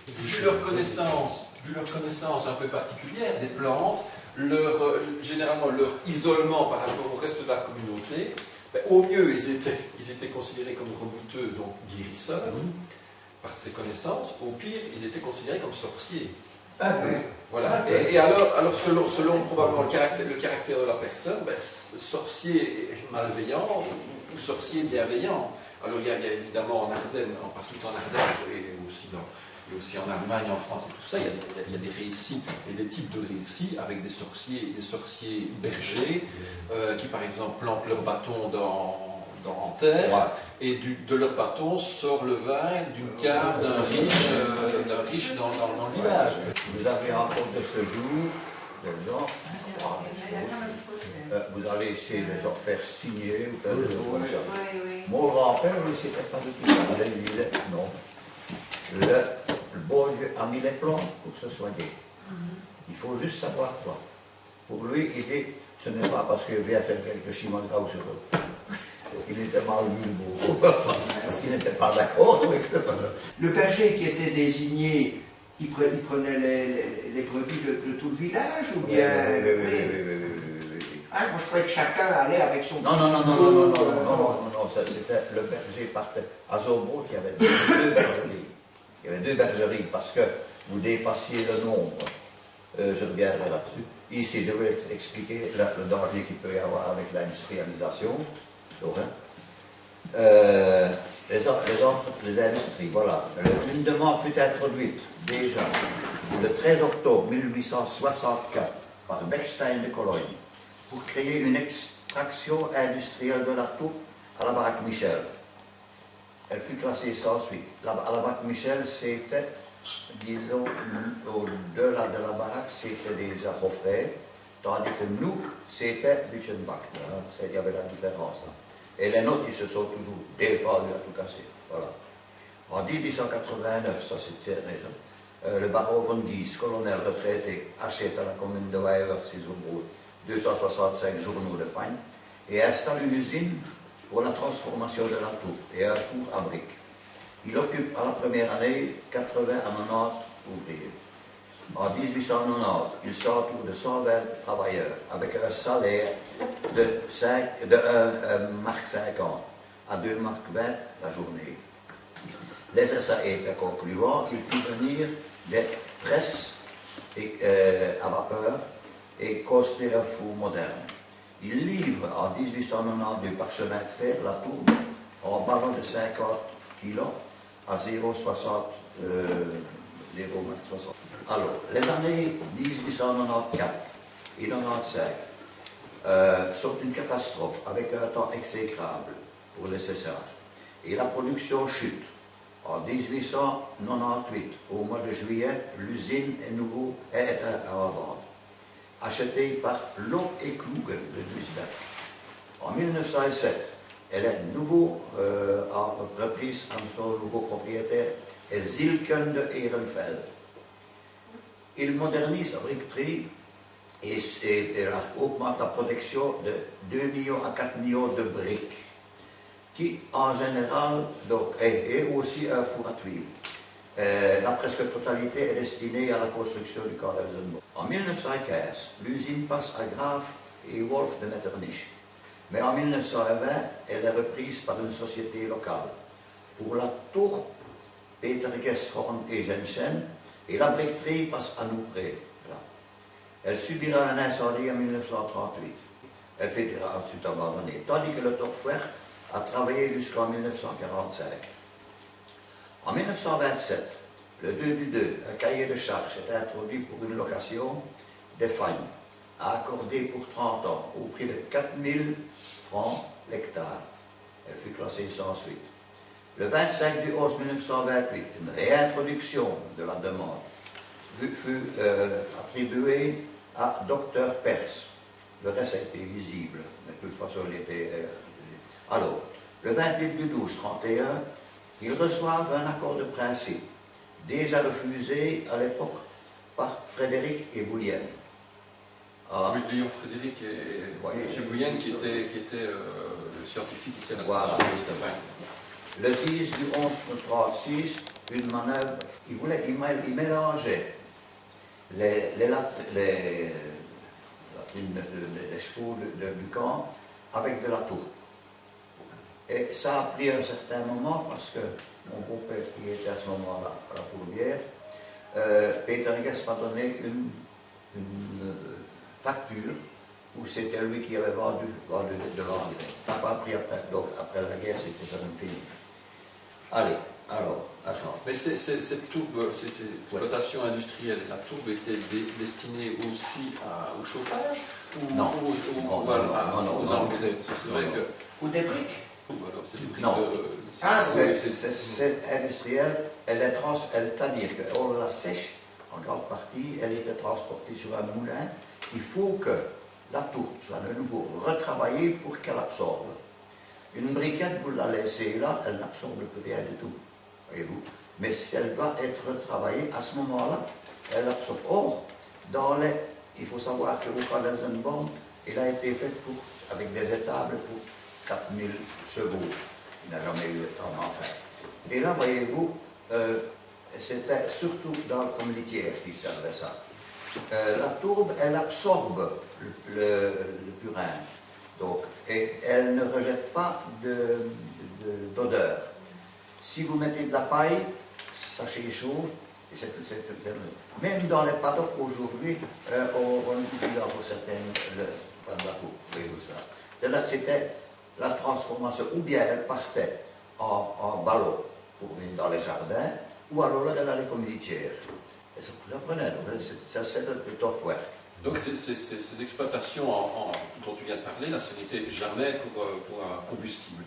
vu leur connaissance un peu particulière des plantes, généralement leur isolement par rapport au reste de la communauté, ben, au mieux ils étaient considérés comme rebouteux, donc guérisseurs, par ces connaissances, au pire ils étaient considérés comme sorciers. Ah oui. Voilà. Et alors selon probablement le caractère de la personne, ben, sorcier malveillant ou sorcier bienveillant. Alors il y a évidemment en Ardennes, partout en Ardennes et aussi en Allemagne, en France et tout ça, il y a des récits et des types de récits avec des sorciers bergers qui par exemple plantent leur bâton en terre et de leur bâton sort le vin d'une cave d'un riche dans le village. Vous avez encore de ce jour des gens, vous allez chez les gens faire signer ou faire des choses comme ça. Mon grand-père, lui, c'était pas du tout ça. Il disait non. Le bon Dieu a mis les plantes pour se soigner. Il faut juste savoir quoi. Pour lui, il dit, ce n'est pas parce qu'il vient faire quelques chimons gras sur eux. Il était mal vu le mot. Parce qu'il n'était pas d'accord avec le berger qui était désigné, il prenait les brebis de tout le village ou bien... Oui. Ah, moi je croyais que chacun allait avec son... Non, c'était le berger partait. À Zobro, il y avait deux bergeries. Il y avait deux bergeries parce que vous dépassiez le nombre. Je reviendrai là-dessus. Ici, je vais expliquer le danger qu'il peut y avoir avec l'industrialisation. Les industries, voilà. Une demande fut introduite déjà le 13 octobre 1864 par Bechstein de Cologne pour créer une extraction industrielle de la tourbe à la baraque Michel. Elle fut classée sans suite. À la baraque Michel, c'était, disons, au-delà de la baraque, c'était déjà Hofray, tandis que nous, c'était Buchenbach. Il y avait la différence. Là. Et les nôtres, ils se sont toujours défendus à tout casser. Voilà. En 1889, ça c'était le baron von Gies, colonel retraité, achète à la commune de Weilwert-Ciselbourg 265 journaux de fagne et installe une usine pour la transformation de la tourbe et un four à briques. Il occupe à la première année 80 à 90 ouvriers. En 1890, il s'entoure de 120 travailleurs avec un salaire de 1,50 mark à 2,20 mark la journée. Les essais étaient concluants, il fit venir des presses à vapeur et construire un four moderne. Il livre en 1892 par chemin de fer la tourbe en ballon de 50 kg à 0,60. Alors, les années 1894 et 1995 sont une catastrophe avec un temps exécrable pour le séchage. Et la production chute. En 1898, au mois de juillet, l'usine est à vendre, achetée par Loh et Klugen de Duisberg. En 1907, elle est reprise à son nouveau propriétaire, est Zilken de Ehrenfeld. Il modernise la briqueterie et augmente la production de 2 millions à 4 millions de briques, qui en général donc, est aussi un four à tuiles. La presque totalité est destinée à la construction du camp d'Elsenburg. En 1915, l'usine passe à Graf et Wolf de Metternich. Mais en 1920, elle est reprise par une société locale. Pour la tour, Peter Gesthorn et Jensen, et la briqueterie passe à Noupré. Elle subira un incendie en 1938. Elle fera ensuite abandonner, tandis que le Torfwerk a travaillé jusqu'en 1945. En 1927, le 2/2, un cahier de charges est introduit pour une location des fagnes, accordée pour 30 ans, au prix de 4 000 francs l'hectare. Elle fut classée sans suite. Le 25 du 11 1928, une réintroduction de la demande fut attribuée à Dr Perse. Le reste a été visible, mais de toute façon il était... Alors, le 28 du 12 31, ils reçoivent un accord de principe, déjà refusé à l'époque par Frédéric et Boulienne. Ah. Oui, Léon Frédéric et M. Boulienne qui était le scientifique ici à la station. Voilà, le 10 du 11 36, une manœuvre, il mélangeait les chevaux du camp avec de la tourbe. Et ça a pris un certain moment parce que mon beau-père qui était à ce moment-là à la tourbière, Peter Hess m'a donné une facture où c'était lui qui avait vendu de l'engrais. Ça n'a pas pris après. Donc après la guerre, c'était quand même fini. Allez, alors, attends. Mais cette tourbe, ces exploitations industrielles, la tourbe était destinée aussi au chauffage ou Non. aux engrais? C'est vrai que... Ou des briques. Alors, c'est des briques Non. de... Cette industrielle, c'est-à-dire qu'on la sèche, en grande partie, elle était transportée sur un moulin. Il faut que la tourbe soit de nouveau retravaillée pour qu'elle absorbe. Une briquette, vous la laissez là, elle n'absorbe plus rien du tout, voyez-vous. Mais si elle doit être retravaillée, à ce moment-là, elle absorbe. Or, il faut savoir que au Condensenbond, il a été fait avec des étables pour 4000 chevaux. Il n'a jamais eu en enfer. Et là, voyez-vous, c'était surtout dans le communitière qui servait ça. La tourbe, elle absorbe le purin, donc, et elle ne rejette pas d'odeur. Si vous mettez de la paille, ça chauffe, et même dans les paddocks aujourd'hui, on utilise pour certaines de la tourbe, voyez-vous ça. C'était la transformation, ou bien elle partait en ballot pour venir dans les jardins, ou alors elle allait comme litière. Et ça vous apprenez, ça c'est le torfwerk. Donc ces exploitations dont tu viens de parler, là, ce n'était jamais pour un combustible.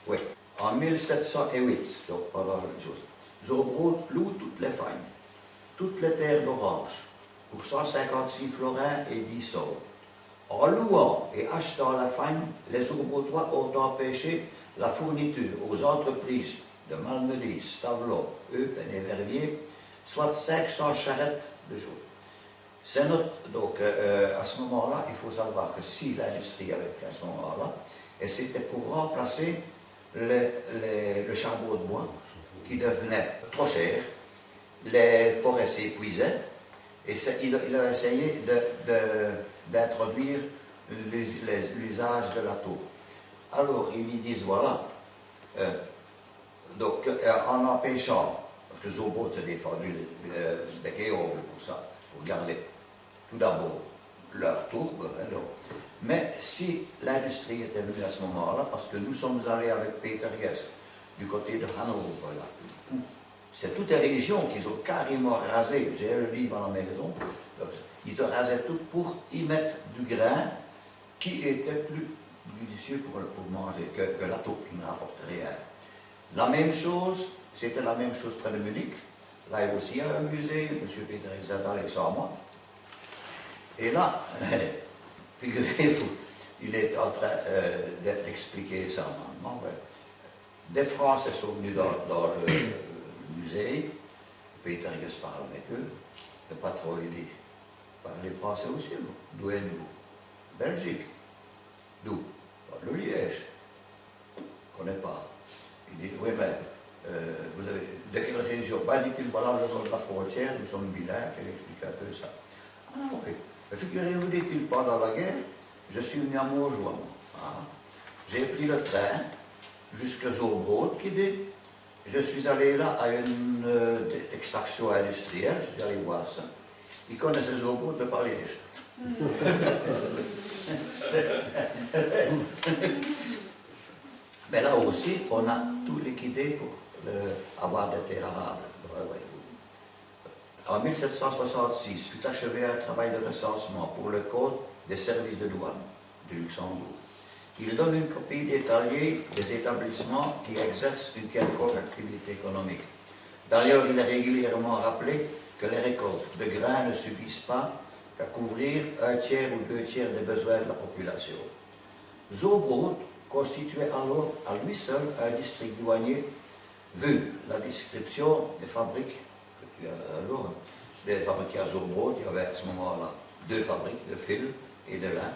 Oui. En 1708, donc pendant la même chose, Zobrot loue toutes les fagnes, toutes les terres d'orange, pour 156 florins et 10 sols. En louant et achetant la fagne, les Zorbrotois ont empêché la fourniture aux entreprises de Malmedy, Stavelot, Eupen et Verviers, soit 500 charrettes de jour. C'est donc à ce moment-là, il faut savoir que si l'industrie avait pris à ce moment-là, et c'était pour remplacer le charbon de bois qui devenait trop cher, les forêts s'épuisaient, et il a essayé d'introduire l'usage de la tour. Alors ils lui disent voilà, donc en empêchant, parce que Zobrot s'est défendu bec et ongles pour ça, pour garder tout d'abord leur tourbe, mais si l'industrie était venue à ce moment-là, parce que nous sommes allés avec Peter Hess du côté de Hanovre, là, où c'est toutes les régions qu'ils ont carrément rasé, j'ai le livre à la maison, ils ont rasé tout pour y mettre du grain qui était plus judicieux pour manger que la tourbe qui ne rapportait rien. La même chose, c'était la même chose près de Munich. Là, il y a aussi un musée, M. Peter Hess est allé sans moi. Et là, figurez-vous, il est en train d'expliquer ça maintenant. Des Français sont venus dans le musée, Peter Hess parle avec eux, le patron il dit, parlez français aussi, d'où êtes-vous? Belgique. D'où? Le Liège. Je ne connais pas. Il dit, oui, mais vous avez, de quelle région? Ben, dit-il, voilà le nom de la frontière, nous sommes bilingues, il explique un peu ça. Ah, ok. Figurez-vous, dit-il, pendant la guerre, je suis venu à Montjoie. J'ai pris le train jusqu'à Zobrot, qui dit, je suis allé là à une extraction industrielle, je suis allé voir ça. Ils connaissaient Zobrot de par Liège. Mais là aussi, on a tout liquidé pour avoir des terres arables. En 1766 fut achevé un travail de recensement pour le Code des services de douane du Luxembourg. Il donne une copie détaillée des établissements qui exercent une quelconque activité économique. D'ailleurs, il est régulièrement rappelé que les récoltes de grains ne suffisent pas qu'à couvrir 1/3 ou 2/3 des besoins de la population. Zobrot constituait alors à lui seul un district douanier, vu la description des fabriques. Alors, des fabriques à Zobrot, il y avait à ce moment-là 2 fabriques de fil et de lin.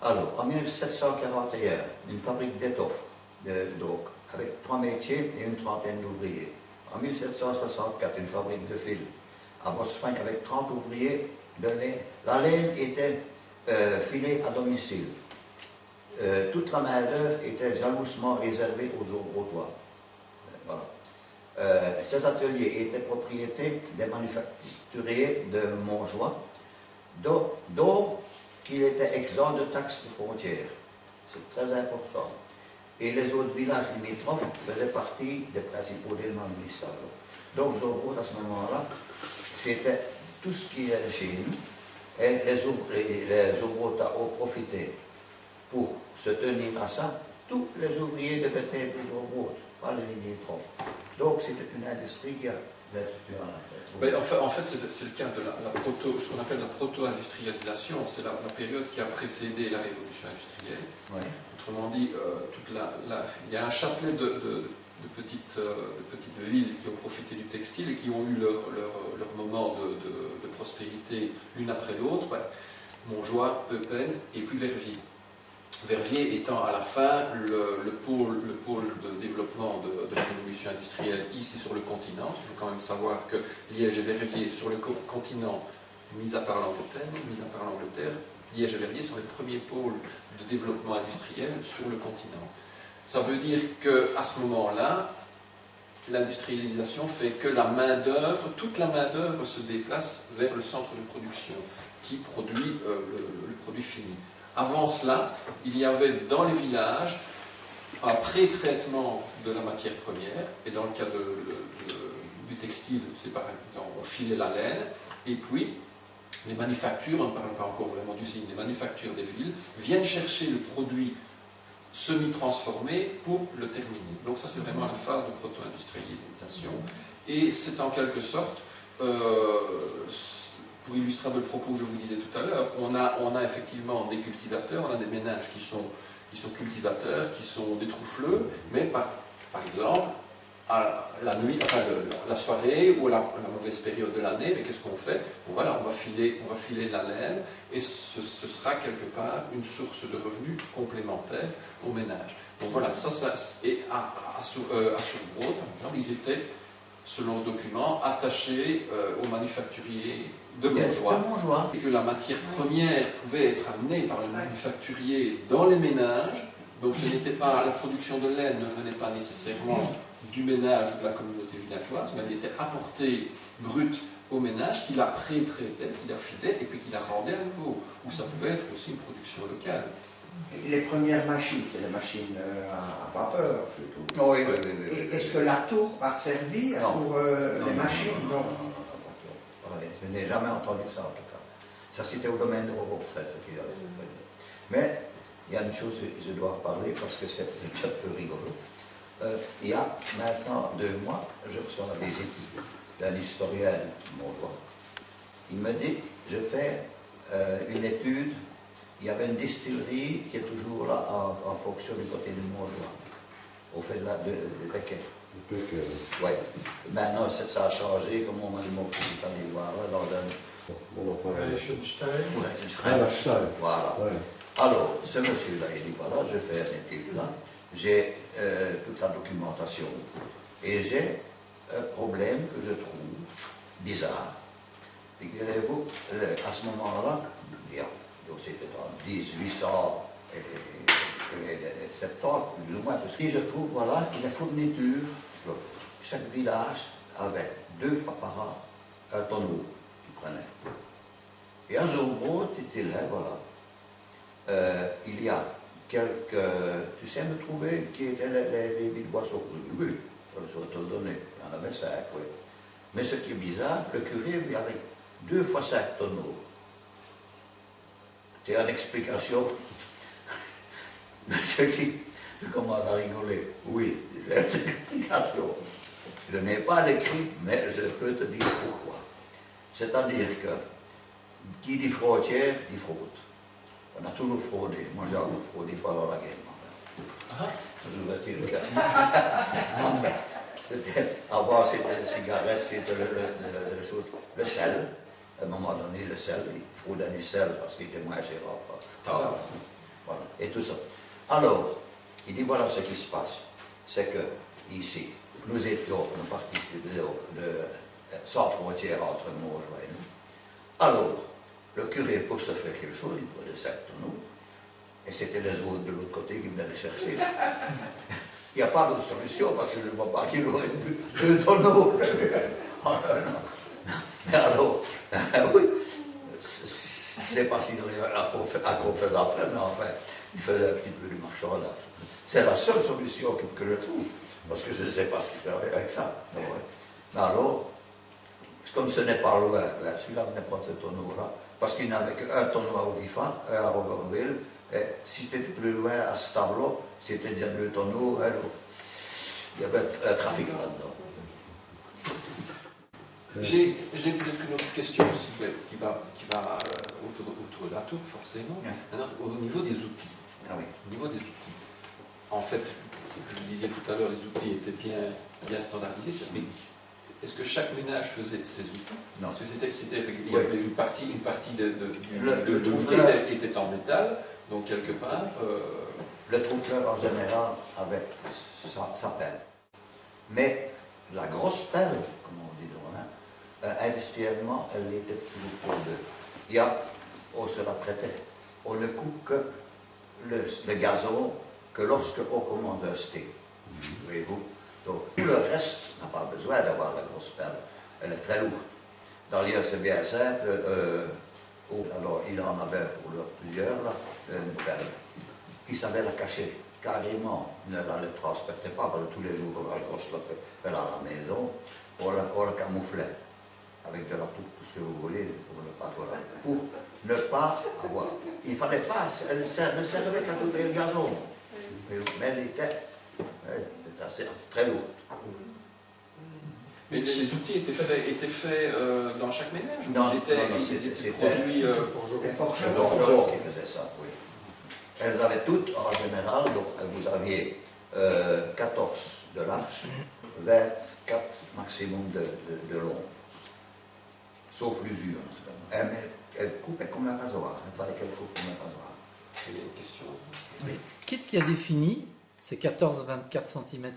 Alors, en 1741, une fabrique d'étoffes donc, avec 3 métiers et une trentaine d'ouvriers. En 1764, une fabrique de fil à Bosfagne avec 30 ouvriers de laine. La laine était filée à domicile. Toute la main-d'œuvre était jalousement réservée aux obrotois. Voilà. Ces ateliers étaient propriétés des manufacturiers de Montjoie, dont qu'il était exempt de taxes de frontières. C'est très important. Et les autres villages limitrophes faisaient partie des principaux éléments de l'histoire. Donc, Zobrot, à ce moment-là, c'était tout ce qui est chez nous. Et les Zobrotas ont profité pour se tenir à ça. Tous les ouvriers devaient être des Zobrots, pas les limitrophes. Donc, c'était une industrie qui a... Mais en fait c'est le cas de ce qu'on appelle la proto-industrialisation, c'est la période qui a précédé la révolution industrielle. Ouais. Autrement dit, il y a un chapelet de petites villes qui ont profité du textile et qui ont eu leur moment de prospérité l'une après l'autre. Ouais. Montjoie, Eupen et puis Verviers. Verviers étant à la fin le pôle de développement de la révolution industrielle ici sur le continent. Il faut quand même savoir que Liège et Verviers sur le continent, mis à part l'Angleterre, Liège et Verviers sont les premiers pôles de développement industriel sur le continent. Ça veut dire qu'à ce moment-là, l'industrialisation fait que toute la main-d'œuvre se déplace vers le centre de production qui produit le produit fini. Avant cela, il y avait dans les villages un pré-traitement de la matière première, et dans le cas du textile, c'est par exemple, on filait la laine, et puis les manufactures, on ne parle pas encore vraiment d'usines, les manufactures des villes viennent chercher le produit semi-transformé pour le terminer. Donc ça, c'est vraiment la phase de proto-industrialisation, et c'est en quelque sorte... pour illustrer le propos que je vous disais tout à l'heure, on a effectivement des cultivateurs, on a des ménages qui sont cultivateurs, qui sont des troufleux, mais par exemple, à la nuit, enfin la soirée ou la mauvaise période de l'année, mais qu'est-ce qu'on fait? Bon, voilà, on va filer de la laine, et ce sera quelque part une source de revenus complémentaire au ménage. Donc voilà, et à Surbrot, par exemple, ils étaient, selon ce document, attachés aux manufacturiers de Montjoie, et que la matière première pouvait être amenée par le manufacturier dans les ménages. Donc ce n'était pas, la production de laine ne venait pas nécessairement du ménage ou de la communauté villageoise, mais elle était apportée brute au ménage, qu'il a pré-traité, qu'il a filé et puis qu'il a rendé à nouveau. Ou ça pouvait être aussi une production locale. Les premières machines, c'est les machines à vapeur, je trouve. Oui. Est-ce que la tour a servi pour les machines? Non. Je n'ai jamais entendu ça en tout cas. Ça c'était au domaine de Robert qui avait. Mais il y a une chose que je dois parler parce que c'est un peu rigolo. Il y a maintenant 2 mois, je reçois la visite d'un historien Montjoie. Il me dit, je fais une étude, il y avait une distillerie qui est toujours là en fonction du côté de Montjoie, au fait de Pékin. Oui. Maintenant, ça a changé, comme on m'a dit, mon petit aller voir là, dans un... Liechtenstein. Voilà. Ouais. Alors, ce monsieur-là, il dit, voilà, je fais une étude là, j'ai toute la documentation, et j'ai un problème que je trouve bizarre. Figurez-vous, à ce moment-là, donc c'était en 1800 70, plus ou moins, parce que je trouve, voilà, que les fournitures, chaque village avait 2 fois par an un tonneau qu'il prenait. Et un jour, dit-il, voilà, il y a quelques, tu sais me trouver qui étaient les vides boissons. Je dis oui, je vais te le donner. Il y en avait 5, oui. Mais ce qui est bizarre, le curé lui avait 2 fois 5 tonneaux. C'est une explication. Mais ce qui, je commence à rigoler. Oui, j'ai une explication. Je n'ai pas d'écrit, mais je peux te dire pourquoi. C'est-à-dire que, qui dit frontière, dit fraude. On a toujours fraudé. Moi, j'ai encore fraudé pendant la guerre. Toujours est-il que... Avant, c'était les cigarettes, c'était le sel. À un moment donné, le sel, il fraudait du sel parce qu'il était moins cher. Voilà. Et tout ça. Alors, Il dit voilà ce qui se passe. C'est que ici, nous étions une partie sans frontière entre Montjoie et nous. Alors, le curé, pour se faire quelque chose, il prenait 5 tonneaux, et c'était les autres de l'autre côté qui venaient les chercher. Il n'y a pas d'autre solution, parce que je ne vois pas qu'il aurait pu 2 tonneaux. Mais alors, oui, c'est pas si à qu'on faisait après, mais enfin, il faisait un petit peu du marchandage. C'est la seule solution que je trouve, parce que je ne sais pas ce qu'il fait avec ça. Mais alors, comme ce n'est pas loin, ben, celui-là n'est pas ce tonneau-là, parce qu'il n'avait qu'un tonneau à Ovifan, un à Robertville, et si c'était plus loin à ce tableau, c'était déjà 2 tonneaux, alors, il y avait un trafic là-dedans. J'ai peut-être une autre question aussi qui va autour de la tour, forcément. Alors, au niveau des outils. Ah oui. Au niveau des outils. En fait, je le disais tout à l'heure, les outils étaient bien standardisés, mais est-ce que chaque ménage faisait ses outils? Non. Parce que il y avait une partie de l'outil était en métal, donc quelque part... Le trouffleur en général avait sa pelle. Mais la grosse pelle, comme on dit dans industriellement, elle était toujours pour 2. Il y a, on se la prêtait, on ne coupe que le gazon que lorsque on commande un steak. Voyez-vous? Donc, tout le reste n'a pas besoin d'avoir la grosse pelle. Elle est très lourde. Dans l'île, c'est bien simple. Alors, il en avait pour plusieurs, là, une pelle. Il savait la cacher carrément. Il ne la transportait pas, parce que tous les jours, on avait la grosse pelle à la maison. On la camouflait avec de la touffe, tout ce que vous voulez, pour ne pas avoir. Il ne fallait pas, elle ne servait qu'à couper le gazon. Mais elle était assez, très lourde. Mais les outils étaient faits dans chaque ménage? Non, c'était produit... Les forgerons qui faisaient ça, oui. Elles avaient toutes, en général, donc vous aviez 14 de large, 24 maximum de long. Sauf l'usure. Elle coupait comme un rasoir. Il fallait qu'elle coupe comme un rasoir. Il y a une question. Mais qu'est-ce qui a défini ces 14-24 cm?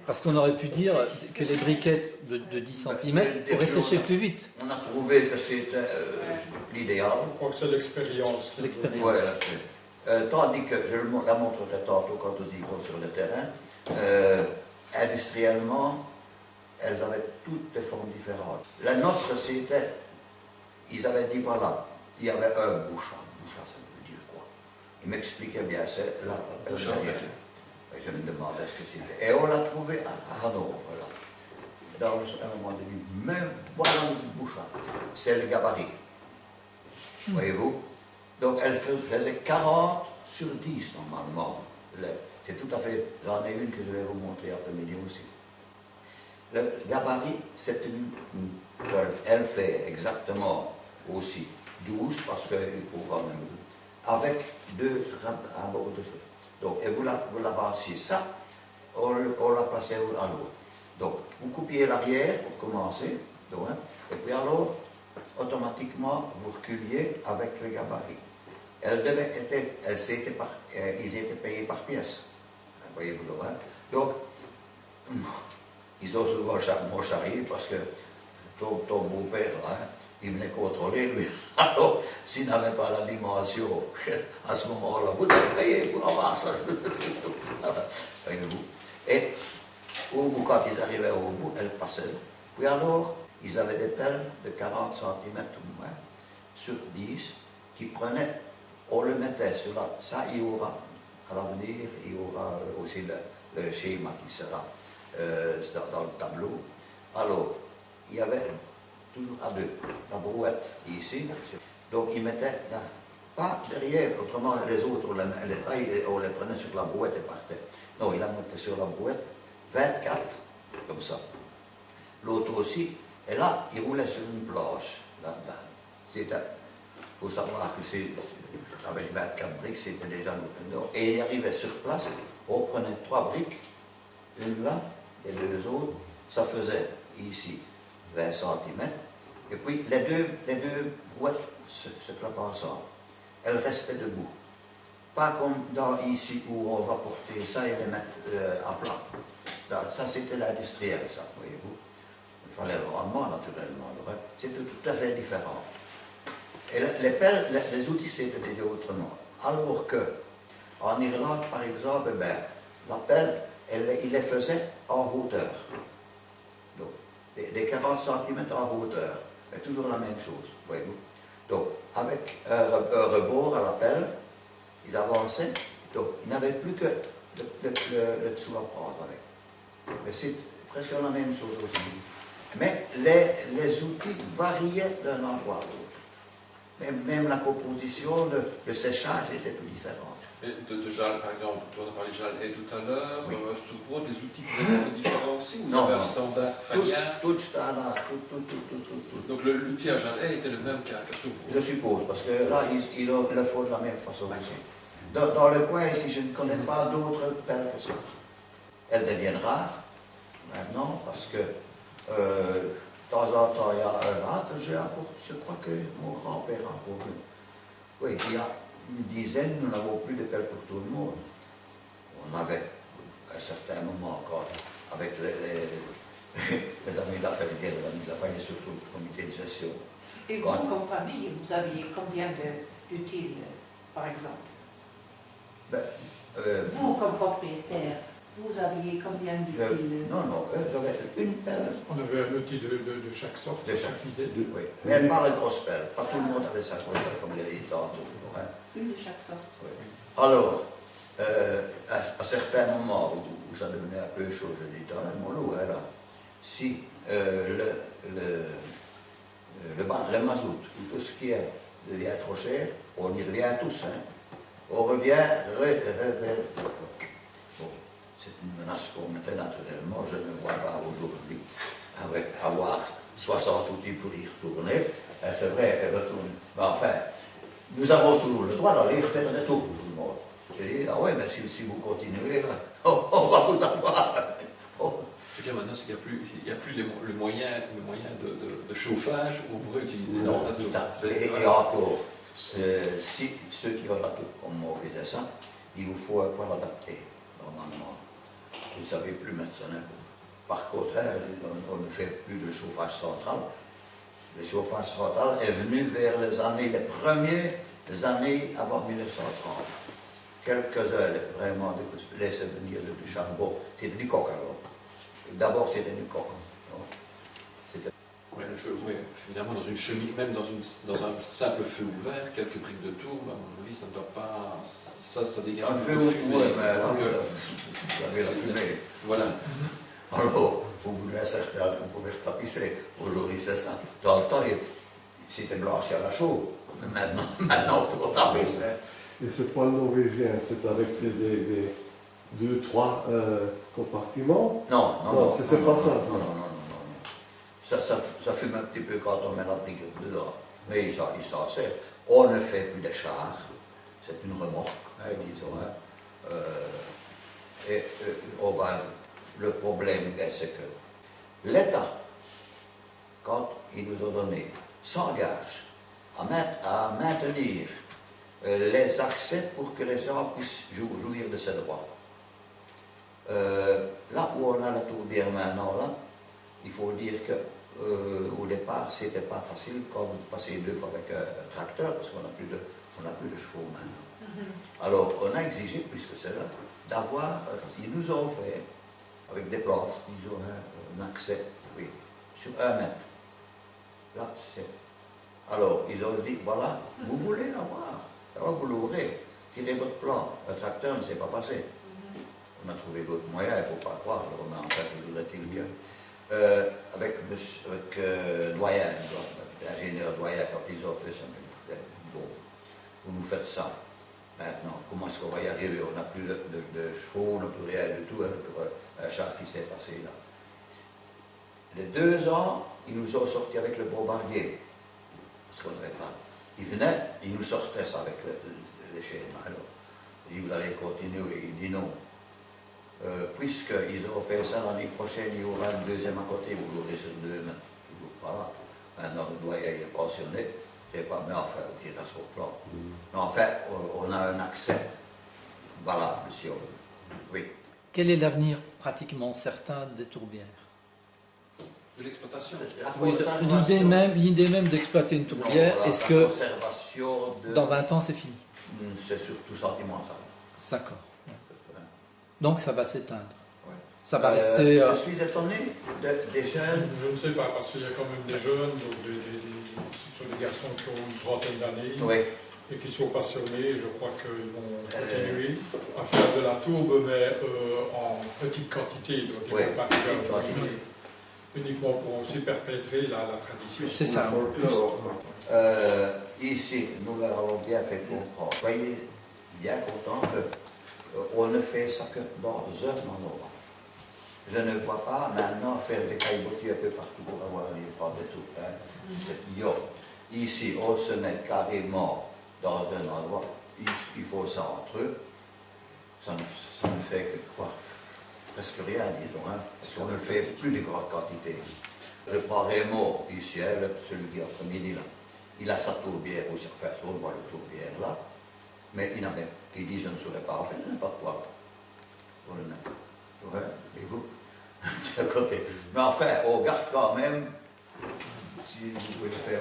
Parce qu'on aurait pu dire que les briquettes de 10 cm pourraient sécher plus vite. On a trouvé que c'était l'idéal. Je crois que c'est l'expérience. Ouais, tandis que, je la montrerai tantôt quand nous irons sur le terrain, industriellement, elles avaient toutes des formes différentes. La nôtre, c'était, ils avaient dit voilà, il y avait un bouchon. Bouchon, ça veut dire quoi? Il m'expliquait bien, c'est là. Bouchon, je me demandais ce que c'était. Et on l'a trouvé à Hanovre, là. Dans un moment donné, mais voilà le bouchon. C'est le gabarit. Voyez-vous? Donc elle faisait 40 sur 10 normalement. C'est tout à fait. J'en ai une que je vais vous montrer après-midi aussi. Le gabarit, c'est une elle fait exactement aussi 12 parce qu'il faut quand même. Avec 2 rabots de cheveux. Donc, et vous la passiez ça, on la passait à l'autre. Donc, vous coupiez l'arrière pour commencer, donc, et puis alors, automatiquement, vous reculiez avec le gabarit. Ils étaient payés par pièce. Voyez-vous, donc, ils ont souvent mon charrier parce que ton beau-père, il venait contrôler, lui. Alors, s'il n'avait pas la dimension, à ce moment-là, vous avez payé pour avoir ça. Voyez-vous. Et au bout, quand ils arrivaient au bout, elles passaient. Puis alors, ils avaient des pelles de 40 cm ou moins, sur 10, qui prenaient, on le mettait sur la... Ça, il y aura, à l'avenir, il y aura aussi le schéma qui sera dans le tableau. Alors, il y avait toujours à 2, la brouette ici. Donc, ils mettaient là, pas derrière, autrement les autres, on les prenait sur la brouette et partait. Non, il la mettait sur la brouette, 24, comme ça. L'autre aussi, et là, il roulait sur une planche, là-dedans. Il faut savoir que c'est, avec 24 briques, c'était déjà l'autre. Et il arrivait sur place, on prenait 3 briques, une là, et 2 autres, ça faisait ici 20 cm, et puis les deux brouettes se clapent ensemble. Elles restaient debout. pas comme ici où on va porter ça et les mettre à plat. Ça, c'était l'industriel, ça, voyez-vous. Il fallait le rendement, naturellement. C'était tout à fait différent. Et les pelles, les outils, c'était déjà autrement. Alors que, en Irlande, par exemple, la pelle, il les faisait en hauteur. Donc, des 40 cm en hauteur. Mais toujours la même chose, voyez-vous. Donc, avec un rebord à la pelle, ils avançaient, donc ils n'avaient plus que le dessous à prendre avec. Mais c'est presque la même chose aussi. Mais les outils variaient d'un endroit à l'autre. Même la composition, le séchage était tout différent. Et de Jal, par exemple, on a parlé de Jal et tout à l'heure, oui. Sur les outils pouvaient être différents aussi, ou il y avait un standard Fagnar? Tout standard, tout. Donc l'outil à Jal était le même qu'à Soubro? Je suppose, parce que là, ils le font de la même façon aussi. Dans le coin ici, je ne connais pas d'autres pelles que ça. Elles deviennent rares maintenant, parce que de temps en temps, il y a je crois que mon grand-père a encore eu. Oui, il y a une dizaine, nous n'avons plus de pelles pour tout le monde. On avait, à un certain moment encore, avec les amis de la famille, surtout le comité de gestion. Et vous, comme famille, vous aviez combien d'utiles, par exemple? Vous, comme propriétaire, vous aviez combien d'utiles? Non, j'avais une pelle. On avait un outil de chaque sorte, ça suffisait. Oui, mais elle parle de grosse pelle. Pas tout le monde avait sa grosse pelle, comme j'ai dit tantôt. Hein. Une de chaque sorte. Oui. Alors, à certains moments où ça devenait un peu chaud, je dis, mon loup, là, si le mazout ou tout ce qui devient trop cher, on y revient tous. Hein. On revient. Bon, c'est une menace qu'on mettait naturellement, je ne vois pas aujourd'hui, avec avoir 60 outils pour y retourner. C'est vrai, elle retourne. Mais enfin, nous avons toujours le droit d'aller faire un tour pour tout le monde. Je dis, ah ouais, mais si vous continuez, là, on va vous avoir. Ce qu'il y a maintenant, c'est qu'il n'y a plus le moyen de chauffage où on pourrait utiliser Non, la tour. et encore, si ceux qui ont la tour, comme moi, faisaient ça, il vous faut un poil adapté, normalement. Vous ne savez plus mettre ça n'importe. Par contre, on ne fait plus de chauffage central. Le chauffage central est venu vers les premières années avant 1930. Quelques-uns, vraiment, laissaient venir du charbon. C'était du coq alors. D'abord, c'était du coq. Oui, finalement, dans une cheminée, même dans un simple feu ouvert, quelques briques de tour, à mon avis, ça ne doit pas. Ça dégage un feu fumée. Oui, mais là, vous avez la fumée. Voilà. Alors, au bout d'un certain temps, on pouvait retapisser. Aujourd'hui, c'est ça. Dans le temps, c'était blanchi à la chaux. Mais maintenant, on tapisse. Et ce poêle norvégien, c'est avec des 2-3 compartiments? Non, c'est pas ça. Non. Ça fume un petit peu quand on met la brique dedans. Mais il s'en sert. On ne fait plus de chars. C'est une remorque, disons. Le problème, c'est que l'État, quand il nous a donné, s'engage à maintenir les accès pour que les gens puissent jouir de ces droits. Là où on a la tourbière maintenant, là, il faut dire que au départ, c'était pas facile quand vous passez 2 fois avec un tracteur, parce qu'on n'a plus de chevaux maintenant. Alors, on a exigé, puisque c'est là, d'avoir, ils nous ont fait, avec des planches, ils ont un accès, oui, sur 1 mètre. Là, c'est. Alors, ils ont dit, voilà, vous voulez l'avoir, alors vous l'aurez, tirez votre plan, un tracteur ne s'est pas passé. On a trouvé d'autres moyens, il ne faut pas croire, mais en fait, toujours est-il bien. Avec Doyen, l'ingénieur Doyen, quand ils ont fait ça, bon, vous nous faites ça. Maintenant, comment est-ce qu'on va y arriver? On n'a plus de chevaux, on n'a plus rien du tout, pour un char qui s'est passé là. Les 2 ans, ils nous ont sortis avec le bombardier, parce qu'on n'avait pas. Ils venaient, ils nous sortaient ça avec les chaînes. Alors, il dit, vous allez continuer. Il dit non. Puisqu'ils ont fait ça l'année prochaine, il y aura une deuxième à côté, vous l'aurez sur 2 mètres. Voilà. Maintenant, le doyen est pensionné, je sais pas, mais enfin, on tire à son plan. Mais enfin, on a un accès Voilà, monsieur. Oui. Quel est l'avenir pratiquement certain des tourbières? De l'exploitation. La Oui, conservation- l'idée même d'exploiter une Non, tourbière, voilà, est-ce la que conservation de... dans 20 ans c'est fini? C'est surtout sentimental. D'accord. Donc ça va s'éteindre. Ouais. Ça va rester... Je suis étonné des jeunes. Je ne sais pas, parce qu'il y a quand même des jeunes, donc ce sont des garçons qui ont une trentaine d'années Oui. et qui sont passionnés. Je crois qu'ils vont continuer à faire de la tourbe, mais en petite quantité. Donc ils Oui, vont pas petite faire quantité. uniquement pour aussi perpétrer la tradition. C'est ça. Ici, nous leur avons bien fait comprendre. Soyez bien contents qu'on ne fait ça que dans un endroit. Je ne vois pas maintenant faire des caillebotis un peu partout pour avoir les portes et tout. Hein. Ici, on se met carrément dans un endroit. Il faut ça entre eux. Ça ne fait que quoi? Presque rien, disons. Hein, parce qu'on ne fait plus de grandes quantités. Je prends Raymond ici, hein, celui qui est après-midi là. Il a sa tourbière aussi, enfin, on voit le tourbière là. Mais il dit, je ne saurais pas en faire, je n'ai pas de poids. Pour le mettre. Ouais, et vous? À côté. Mais enfin, on garde quand même, si vous pouvez le faire,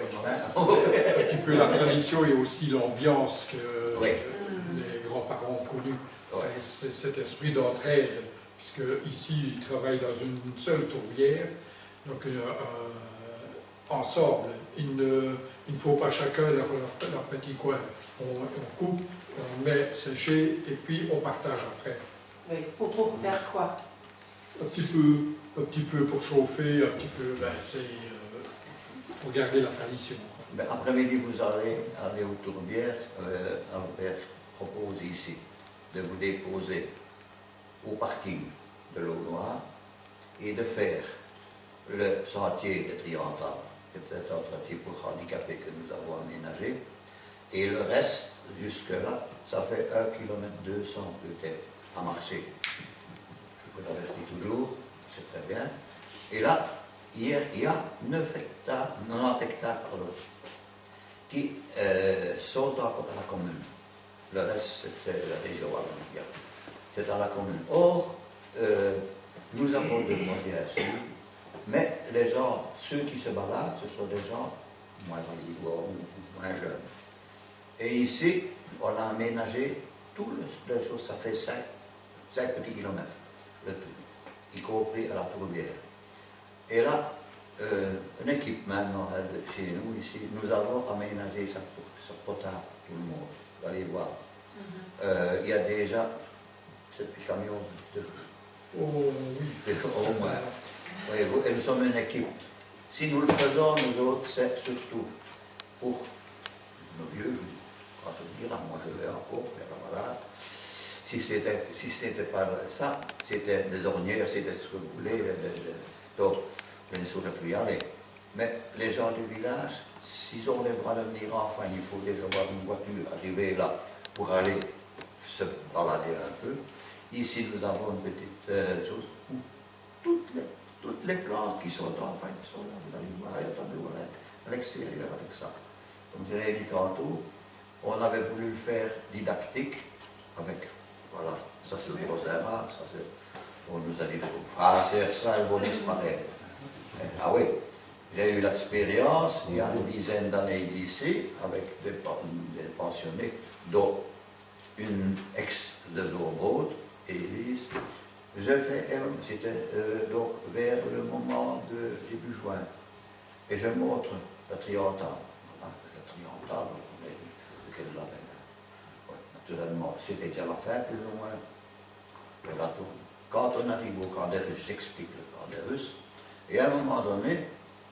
Un petit peu la tradition et aussi l'ambiance que Oui. les grands-parents ont connue. Oui. C'est cet esprit d'entraide, puisque ici ils travaillent dans une seule tourbière, donc ensemble. Il ne faut pas chacun leur petit coin. On coupe, on met sécher et puis on partage après. Oui, pour faire quoi? Un petit peu pour chauffer, un petit peu, c'est pour garder la tradition. Ben, après-midi, vous allez aller aux tourbières. Albert propose ici de vous déposer au parking de l'eau noire et de faire le sentier de Triantal, qui est un sentier pour handicapés que nous avons aménagé. Et le reste, jusque-là, ça fait 1,2 km peut-être à marcher. Je vous avertis toujours, c'est très bien. Et là, hier, il y a 90 hectares qui sont encore à la commune. Le reste, c'était la région Wallonie. C'est à la commune. Or, nous avons demandé à ceux, mais les gens, ceux qui se baladent, ce sont des gens moins valides ou moins jeunes. Et ici, on a aménagé tout le chose, ça fait 5 petits kilomètres, le tout, y compris à la tourbière. Et là, une équipe maintenant chez nous ici, nous avons aménagé ça potable pour tout le monde. Vous allez voir. Il y a déjà ce petit camion de Oh oui. au moins. Oui, et nous sommes une équipe. Si nous le faisons, nous autres, c'est surtout pour nos vieux jours. Quand on dira, moi je vais encore faire la balade. Si c'était pas ça, c'était des ornières, c'était ce que vous voulez. Donc, je ne saurais plus y aller. Mais les gens du village, s'ils ont les bras de venir enfin, il faut déjà avoir une voiture arriver là pour aller se balader un peu. Ici, nous avons une petite chose où toutes les plantes qui sont enfin, ils sont là, vous allez voir, il y a un tableau à l'extérieur avec ça. Comme je l'ai dit tantôt, on avait voulu le faire didactique avec, voilà, ça c'est le Rosera, ça c'est, on nous a dit, faire ça, elles vont disparaître. Ah oui, j'ai eu l'expérience, il y a une dizaine d'années d'ici, avec des pensionnés, dont une ex de Zorbaud, Élise. C'était donc vers le moment de début juin. Et je montre la Triantal. Voilà, la Triantal, on a vu ce qu'elle avait. Ouais, naturellement, c'était déjà la fin, plus ou moins. De la tourne. Quand on arrive au Canderus, j'explique le Canderus. Et à un moment donné,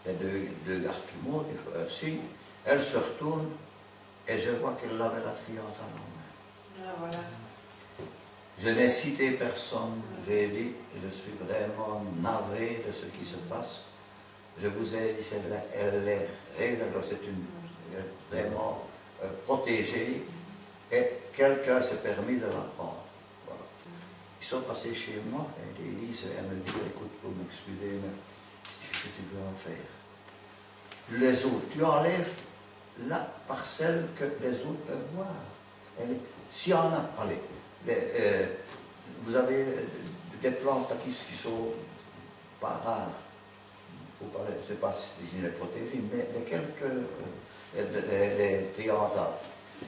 les deux gardes qui montent, il faut un signe, elle se retourne et je vois qu'elle avait la Triantal en main. Ah, voilà. Je n'ai cité personne, j'ai dit, je suis vraiment navré de ce qui se passe. Je vous ai dit, elle est vraiment protégée et quelqu'un s'est permis de la prendre. Voilà. Ils sont passés chez moi et Élise, elle me dit, écoute, il faut m'excuser, mais qu'est-ce que tu veux en faire? Les autres, tu enlèves la parcelle que les autres peuvent voir. Si on a, allez, vous avez des plantes qui sont pas rares. Je ne sais pas si les protéger, mais les quelques les triantales.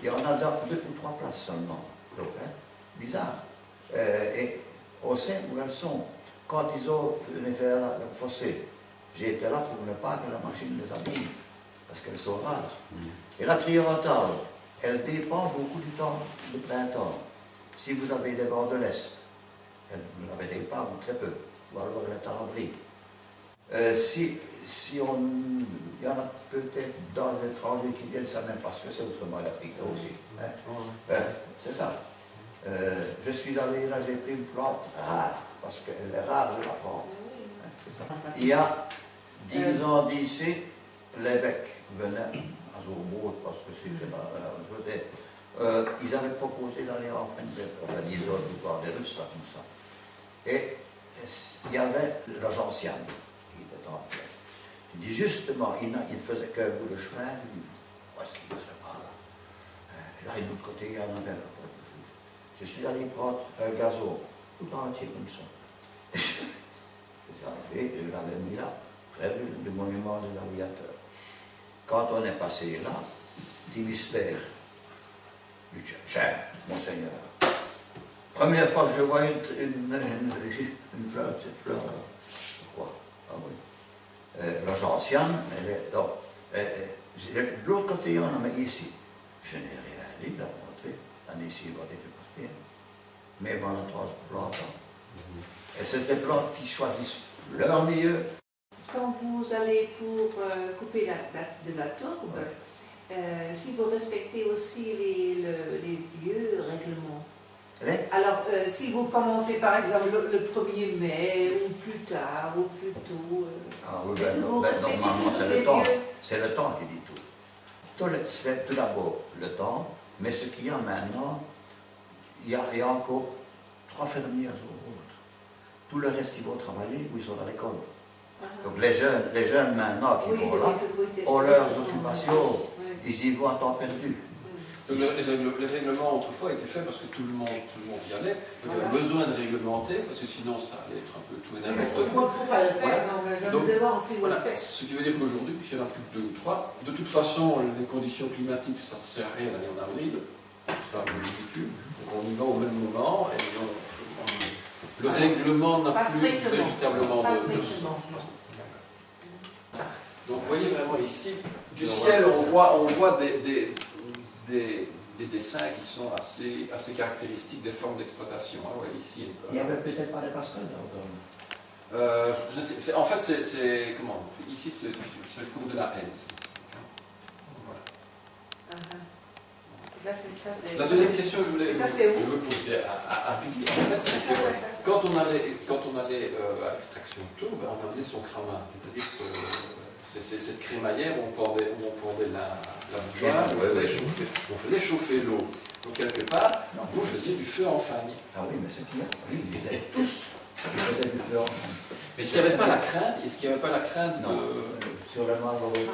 Il y en a dans 2 ou 3 places seulement. Donc, hein, bizarre. Et on sait où elles sont. Quand ils ont venu faire le fossé, j'ai été là pour ne pas que la machine les abîme, parce qu'elles sont rares. Et la triantale, elle dépend beaucoup du temps de printemps. Si vous avez des vents de l'Est, elle ne la verrez pas, ou très peu, ou alors elle est à l'abri. Il y en a peut-être dans l'étranger qui viennent ça même parce que c'est autrement l'Afrique aussi. Hein. C'est ça. Je suis allé là, j'ai pris une plante rare, parce qu'elle est rare, je la prends. Hein, il y a 10 ans d'ici, l'évêque venait à Zourbourg, parce que c'était là, ils avaient proposé d'aller en fin de l'Isole, ou voir des Russes, là, comme ça. Et il y avait la gentiane qui était en place. Il dit justement, il faisait qu'un bout de chemin, il dit, où est-ce qu'il ne serait pas là? Et là, de l'autre côté, il y en avait là. Je suis allé prendre un gazon, tout entier comme ça. Et je l'avais mis là, près du monument des aviateurs. Quand on est passé là, dit mystère. Je dis, tiens, monseigneur, première fois que je vois une fleur, cette fleur-là, pourquoi? Ah oui. La gentiane, elle est là. De l'autre côté, il y en a, mais ici, je n'ai rien dit, la montrer. L'année ici, il va être parti. Même en la plante. Et c'est des plantes qui choisissent leur milieu. Quand vous allez pour couper de la tourbe, si vous respectez aussi les vieux règlements. Alors, si vous commencez par exemple le 1er mai, ou plus tard, ou plus tôt. Ah oui, normalement c'est le temps. C'est le temps qui dit tout. C'est tout d'abord le temps, mais ce qu'il y a maintenant, il y a encore 3 fermiers sur route. Tout le reste, ils vont travailler ou ils sont à l'école. Donc les jeunes maintenant qui vont là, ont leurs occupations, ils y vont à temps perdu. Les règlements autrefois étaient faits parce que tout le monde y allait. Donc il y avait besoin de réglementer parce que sinon ça allait être un peu tout et n'importe quoi. Il ne faut pas le faire, Donc, si vous le faites. ce qui veut dire qu'aujourd'hui, puisqu'il y en a plus que 2 ou 3, de toute façon, les conditions climatiques, ça ne sert à rien d'aller en avril, c'est un peu ridicule. Donc on y va au même moment et le règlement n'a plus véritablement de sens. Donc vous voyez vraiment ici, du ciel, on voit des dessins qui sont assez caractéristiques des formes d'exploitation. Hein, ouais, ici, il n'y avait peut-être pas de pastel je sais, en fait, c'est comment? Ici, c'est le cours de la haine. Voilà. La deuxième question que je voulais poser à Vicky, en fait, c'est que quand on allait à l'extraction de tourbe, on amenait son cramin, c'est-à-dire que cette crémaillère où on pendait la bougeoire, on faisait chauffer l'eau. Donc quelque part, vous faisiez du feu en famille. Ah oui, mais c'est clair. Oui, ils étaient tous. Ils faisaient du feu en famille. Mais est-ce qu'il n'y avait pas la crainte? Est-ce qu'il n'y avait pas la crainte de... Non, sur le noir loré.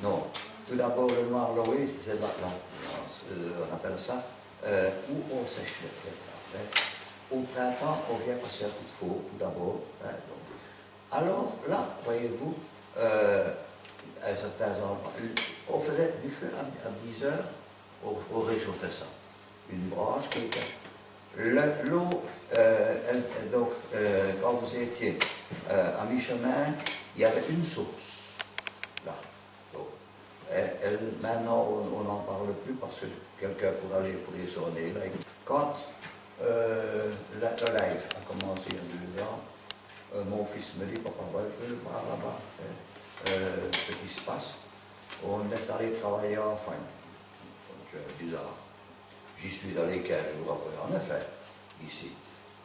Non. Tout d'abord, le noir loré, c'est là, on appelle ça, où on sèche le terre. Au printemps, on vient passer un coup de feu, tout d'abord. Alors là, voyez-vous, à certains endroits, on faisait du feu à 10 heures, on réchauffait ça. Une branche qui était. L'eau, donc, quand vous étiez à mi-chemin, il y avait une source, là. Maintenant, on n'en parle plus parce que quelqu'un pour aller fouiller sonner. Quand le live a commencé il y a 2 ans, mon fils me dit, papa, je veux voir là-bas ce qui se passe. On est allé travailler en fin. Bizarre. J'y suis allé 15 jours après. En effet, ici,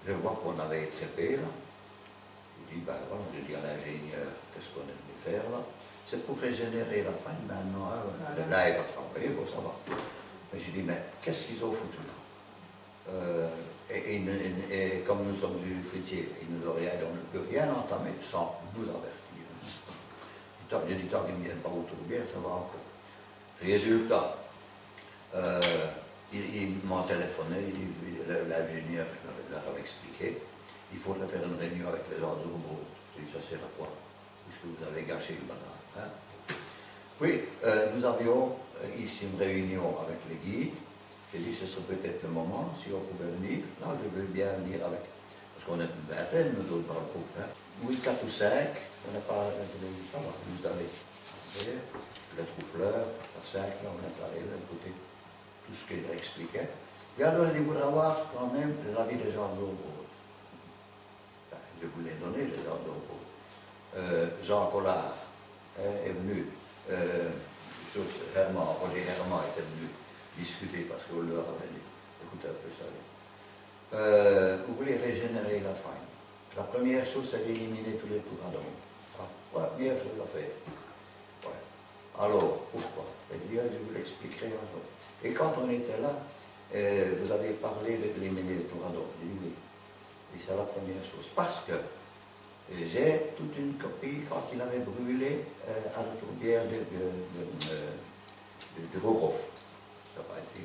je vois qu'on avait étrépé là. Je dis, ben voilà, je dis à l'ingénieur, qu'est-ce qu'on est venu faire là? C'est pour régénérer la faille maintenant. Hein, le live a travaillé, bon, ça va. Mais je dis, mais qu'est-ce qu'ils ont foutu là? Et comme nous sommes du fruitier, ils nous ont rien, on ne peut rien entamer sans nous avertir. J'ai dit, tant qu'ils ne viennent pas autour bien, ça va encore. Résultat, Ils m'ont téléphoné, l'ingénieur leur avait expliqué, il faudrait faire une réunion avec les gens d'Urbo. Je dis, ça sert à quoi? Puisque vous avez gâché le bazar. Hein? Oui, nous avions ici une réunion avec les guides. J'ai dit, ce serait peut-être le moment, si on pouvait venir. Là, je veux bien venir avec. Parce qu'on est une vingtaine, nous autres, dans le groupe. Hein? Oui, 4 ou 5, on n'a pas la télévision, vous avez le Trou-Fleur, à 5, là, on est allé écouter tout ce qu'il expliquait. Et alors, il voudrait avoir quand même l'avis des gens d'Urbo. Enfin, je vous l'ai donné, les gens d'Urbo. Jean Collard est venu, Roger Herman était venu discuter parce qu'on leur avait dit, écoutez un peu ça. Vous voulez régénérer la faune. La première chose, c'est d'éliminer tous les touradons. La première chose à faire. Ouais. Alors, pourquoi? Je vous l'expliquerai un peu. Et quand on était là, vous avez parlé d'éliminer les touradons. J'ai dit oui. Et c'est la première chose. Parce que j'ai toute une copie quand il avait brûlé à la tourbière de Rourov. Ça n'a pas été.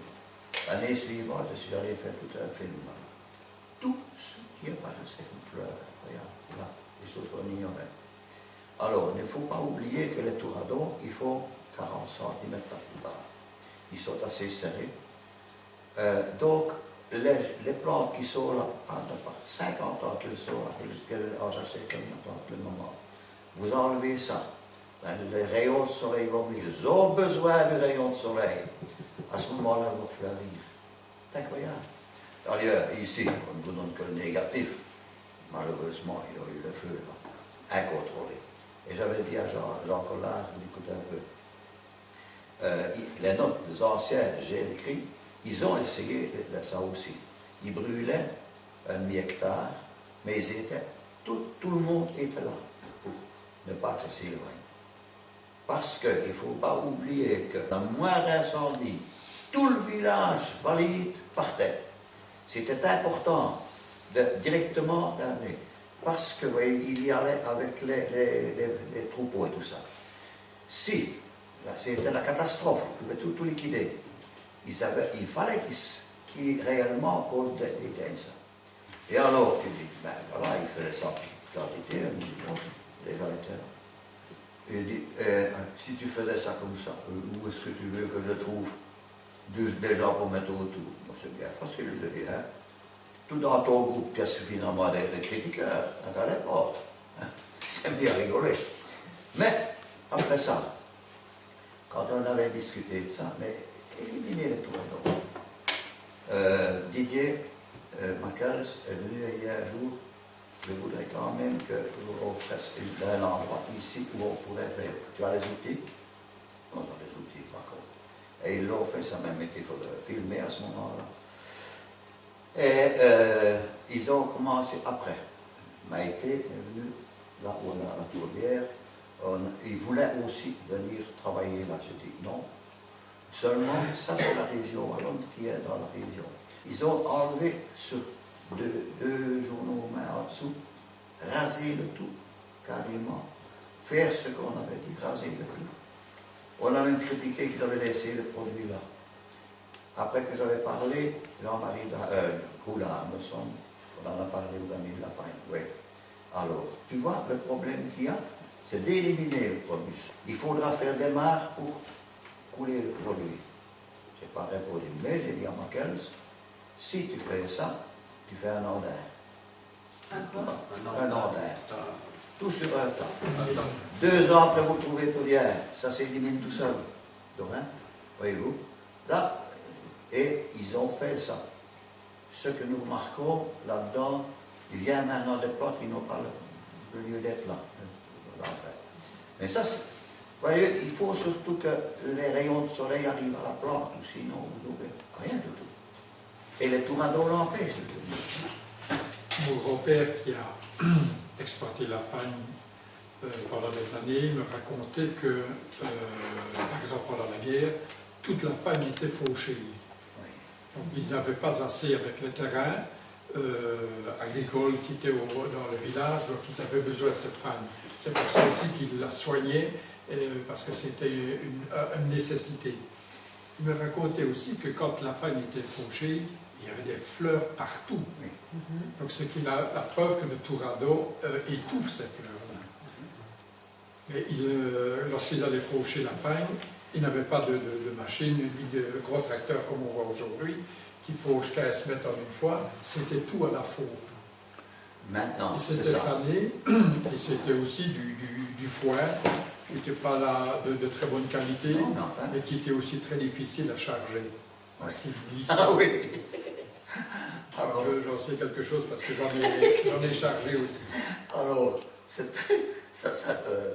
L'année suivante, je suis allé faire tout un film. Tout ce qui apparaissait comme fleur. Regarde, là, des choses qu'on ignorait. Alors, il ne faut pas oublier que les touradons, il faut 40 cm la plupart. Ils sont assez serrés. Donc, les plantes qui sont là, pendant 50 ans qu'elles sont là, qu'elles ont assez comme le moment, vous enlevez ça. Les rayons de soleil vont venir. Ils ont besoin du rayon de soleil. À ce moment-là, ils vont fleurir. C'est incroyable. D'ailleurs, ici, on ne vous donne que le négatif. Malheureusement, il y a eu le feu, là, incontrôlé. Et j'avais dit à Jean Collard, écoutez un peu, les notes des anciens, j'ai écrit, ils ont essayé ça aussi. Ils brûlaient un demi-hectare, mais ils étaient, tout le monde était là pour ne pas que ça s'éloigne. Parce qu'il ne faut pas oublier que dans le moindre incendie, tout le village valide partait. C'était important de directement d'amener. Parce que, vous voyez, il y allait avec les troupeaux et tout ça. Si, c'était la catastrophe, ils pouvaient tout liquider. Il fallait qu'ils réellement comptent d'éteindre ça. Et alors, tu dis, ben voilà, il faisait ça en quantité, les gens étaient là. Et il dit, si tu faisais ça comme ça, où est-ce que tu veux que je trouve des gens pour mettre autour? Bon, c'est bien facile, je dis, hein. Tout dans ton groupe, il y a suffisamment de critiqueurs, à l'époque. C'est bien rigolé. Mais, après ça, quand on avait discuté de ça, mais éliminer les touradons. Didier Macals est venu il y a un jour. Je voudrais quand même qu'on fasse un endroit ici où on pourrait faire. Tu as les outils? On a les outils, par contre. Et ils l'ont fait, ça même été, il faut le filmer à ce moment-là. Et ils ont commencé après. Maïté est venu, là où on a la tourbière. Ils voulaient aussi venir travailler là. J'ai dit non. Seulement, ça c'est la région wallonne qui est dans la région. Ils ont enlevé sur deux journaux mains en dessous, raser le tout, carrément, faire ce qu'on avait dit, raser le tout. On a même critiqué qu'ils avaient laissé le produit là. Après que j'avais parlé, Jean-Marie Coulard, on en a parlé aux amis de la fin. Oui. Alors, tu vois, le problème qu'il y a, c'est d'éliminer le produit. Il faudra faire des mares pour couler le produit. Je n'ai pas répondu, mais j'ai dit à Macals, si tu fais ça, tu fais un ordain. Un ordain. Tout sur un temps. 2 ans après, vous trouvez plus rien. Ça s'élimine tout seul. Donc, hein, voyez-vous. Là, et ils ont fait ça. Ce que nous remarquons là-dedans, il vient maintenant des plantes qui n'ont pas le lieu d'être là. Mais ça, vous voyez, il faut surtout que les rayons de soleil arrivent à la plante, ou sinon vous n'aurez rien du tout. Et les touradons l'empêchent. Mon grand-père qui a exploité la fagne pendant des années me racontait que, par exemple pendant la guerre, toute la fagne était fauchée. Donc ils n'avaient pas assez avec les terrains agricoles qui étaient dans le village, donc ils avaient besoin de cette fagne. C'est pour ça aussi qu'ils la soignaient, parce que c'était une nécessité. il me racontait aussi que quand la fagne était fauchée, il y avait des fleurs partout. Donc ce qui est la preuve que le tourado étouffe ces fleurs-là. Mais lorsqu'ils allaient faucher la fagne, ils n'avaient pas de machine, ni de gros tracteurs comme on voit aujourd'hui, qui fauchent 15 mètres en une fois. C'était tout à la fourre. Maintenant, Et c'est c'était ça. fané, et c'était aussi du foin, qui n'était pas de très bonne qualité, Non, mais enfin. mais qui était aussi très difficile à charger. Parce qu'il glissait. Ah oui. Alors, J'en sais quelque chose parce que j'en ai chargé aussi. alors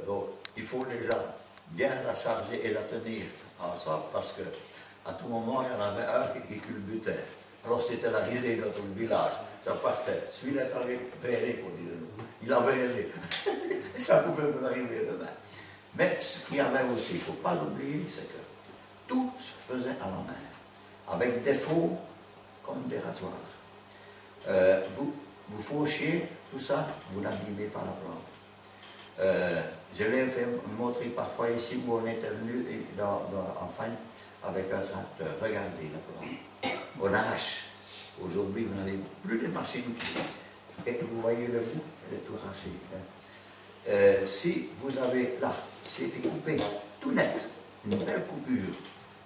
donc, il faut déjà bien la charger et la tenir ensemble parce que à tout moment, il y en avait un qui culbutait. Alors c'était la risée dans tout le village. Ça partait. Celui-là est allé véler, on dit de nous. Il a vélé. Et ça pouvait vous arriver demain. Mais ce qu'il y avait aussi, il ne faut pas l'oublier, c'est que tout se faisait à la main, avec des faux comme des rasoirs. Vous fauchiez tout ça, vous n'abîmez pas la plante. Je l'ai fait montrer parfois ici où on était venu en fagne avec un tracteur. Regardez la plante. On arrache. Aujourd'hui, vous n'avez plus de machines qui font. Et vous voyez le bout, elle est tout arraché. Si vous avez là, c'était coupé tout net, une belle coupure.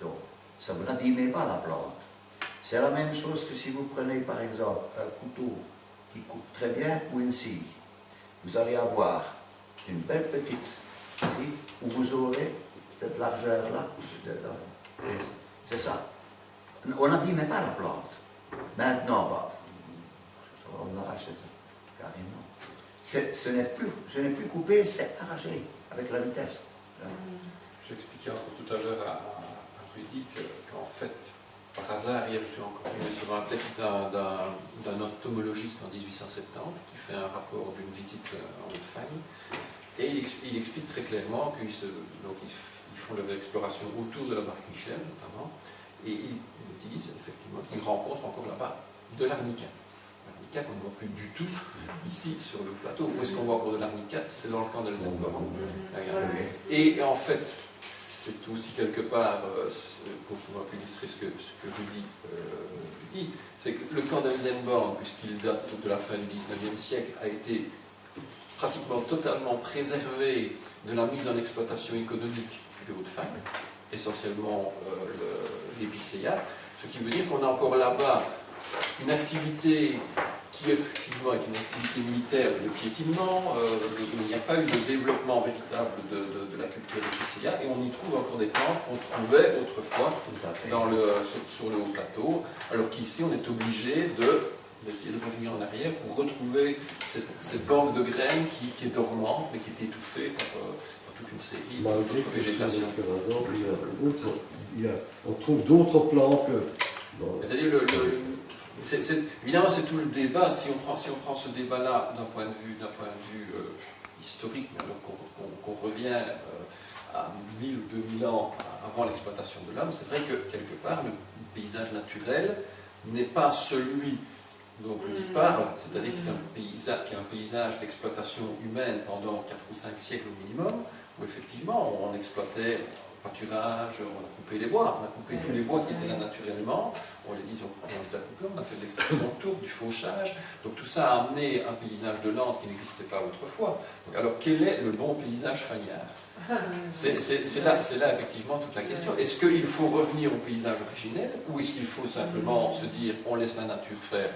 Donc, ça vous n'abîmez pas la plante. C'est la même chose que si vous prenez par exemple un couteau qui coupe très bien ou une scie. Vous allez avoir une belle petite scie où vous aurez cette largeur-là. C'est ça. On n'abîmait pas la plante. Maintenant, on arrache ça, carrément. Ce n'est plus coupé, c'est arraché avec la vitesse. J'expliquais encore tout à l'heure à Rudy qu'en fait, par hasard, hier je suis encore tombé sur un texte d'un entomologiste en 1870 qui fait un rapport d'une visite en Haute-Fagne. Et il explique très clairement qu'ils font leur exploration autour de la barque Michel notamment. Et ils disent effectivement qu'ils rencontrent encore là-bas de l'arnica. L'arnica qu'on ne voit plus du tout ici sur le plateau. Où est-ce qu'on voit encore de l'arnica? C'est dans le camp d'Elsenborg. Et en fait, c'est aussi quelque part, pour pouvoir illustrer ce que Rudy dit, c'est que le camp d'Elsenborg, puisqu'il date de la fin du 19e siècle, a été pratiquement totalement préservé de la mise en exploitation économique de Haute-Fagne, essentiellement l'épicéa, ce qui veut dire qu'on a encore là-bas une activité qui effectivement est une activité militaire de piétinement, il n'y a pas eu de développement véritable de la culture d'épicéa, et on y trouve encore des plantes qu'on trouvait autrefois sur le haut plateau, alors qu'ici on est obligé d'essayer de revenir en arrière pour retrouver cette banque de graines qui est dormante, mais qui est étouffée par toute une série d'autres végétations. On trouve d'autres plants que... C'est-à-dire, évidemment, c'est tout le débat. Si on prend ce débat-là d'un point de vue historique, alors qu'on revient à 1000 ou 2000 ans avant l'exploitation de l'homme, c'est vrai que quelque part, le paysage naturel n'est pas celui dont Rudy parle, c'est-à-dire que c'est un paysage d'exploitation humaine pendant 4 ou 5 siècles au minimum, où effectivement on exploitait le pâturage, on a coupé les bois, on a coupé tous les bois qui étaient là naturellement, on les a coupés, on a fait de l'extraction de tourbe, du fauchage, donc tout ça a amené un paysage de lande qui n'existait pas autrefois. Donc, alors quel est le bon paysage fagnard? C'est là effectivement toute la question. Est-ce qu'il faut revenir au paysage originel, ou est-ce qu'il faut simplement se dire on laisse la nature faire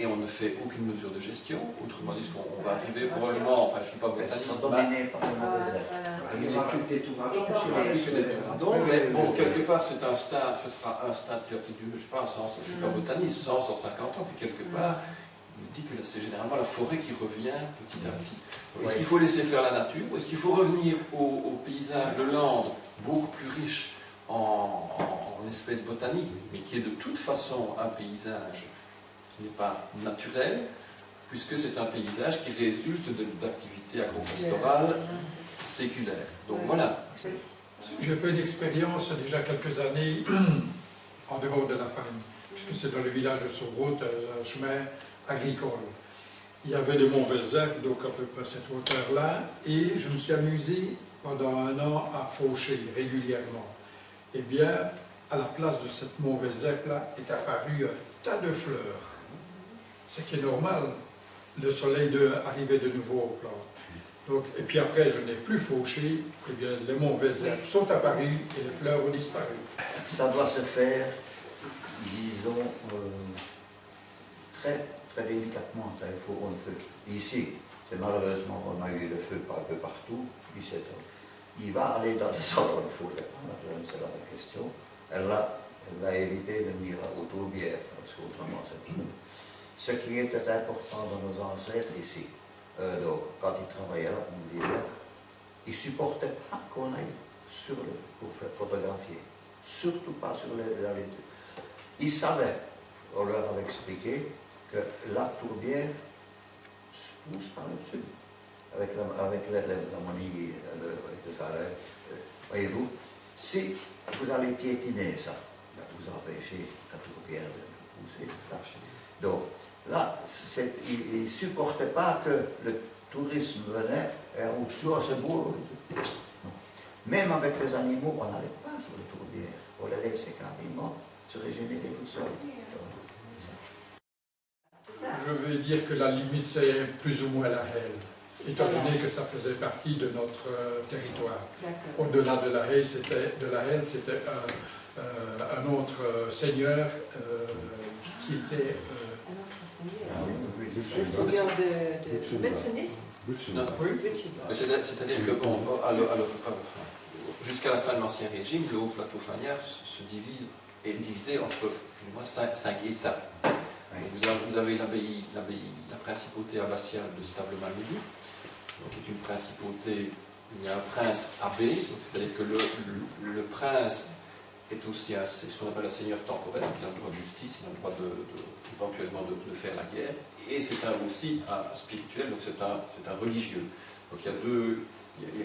et on ne fait aucune mesure de gestion? Autrement dit, qu'on va arriver probablement, enfin je ne suis pas botaniste, Il n'y aura plus des touradons. mais bon, quelque part ce sera un stade qui a dû, je sais pas, je ne suis pas botaniste, 100, 150 ans, puis quelque part, il dit que c'est généralement la forêt qui revient petit à petit. Est-ce qu'il faut laisser faire la nature, ou est-ce qu'il faut revenir au paysage de Lande, beaucoup plus riche en espèces botaniques, mais qui est de toute façon un paysage qui n'est pas naturel, puisque c'est un paysage qui résulte d'activités agro-pastorales séculaires. Donc voilà. J'ai fait une expérience il y a déjà quelques années en dehors de la Fagne, puisque c'est dans le village de Sobro, un chemin agricole. Il y avait des mauvaises herbes, donc à peu près cette hauteur-là, et je me suis amusé pendant 1 an à faucher régulièrement. Eh bien, à la place de cette mauvaise herbe-là, est apparu un tas de fleurs. Ce qui est normal, le soleil arrivait de nouveau aux plantes. Donc, et puis après, je n'ai plus fauché, et bien les mauvaises herbes sont apparues et les fleurs ont disparu. Ça doit se faire, disons, très, très délicatement. Ça, il faut un feu. Ici, c'est malheureusement, on a eu le feu un peu partout. Il va aller dans des endroits où il faut répondre, c'est la question. Elle va éviter de venir aux tourbières, parce qu'autrement c'est tout. Ce qui était important dans nos ancêtres ici, donc, quand ils travaillaient là, on disait, ils ne supportaient pas qu'on aille pour faire photographier, surtout pas sur la lecture. Ils savaient, on leur avait expliqué, que la tourbière se pousse par le dessus, avec la monille, voyez-vous, si vous allez piétiner ça, vous empêchez la tourbière de pousser. Donc, là, ils ne supportaient pas que le tourisme venait et on c'est beau. Non. Même avec les animaux, on n'allait pas sur les tourbières. On les laissait carrément se régénérer tout seul. Je vais dire que la limite, c'est plus ou moins la Haye, étant donné que ça faisait partie de notre territoire. Au-delà de la Haye, c'était un autre seigneur qui était... Le seigneur de Butzenich. C'est-à-dire que bon, jusqu'à la fin de l'Ancien Régime, le haut plateau fagnard est divisé entre 5 États. Vous avez l'abbaye, la principauté abbatiale de Stable-Malmedy, qui est une principauté, il y a un prince abbé, c'est-à-dire que le prince est aussi ce qu'on appelle un seigneur temporel, donc il a le droit de justice, il a le droit éventuellement de faire la guerre, et c'est aussi un spirituel, donc c'est un religieux. Donc il y a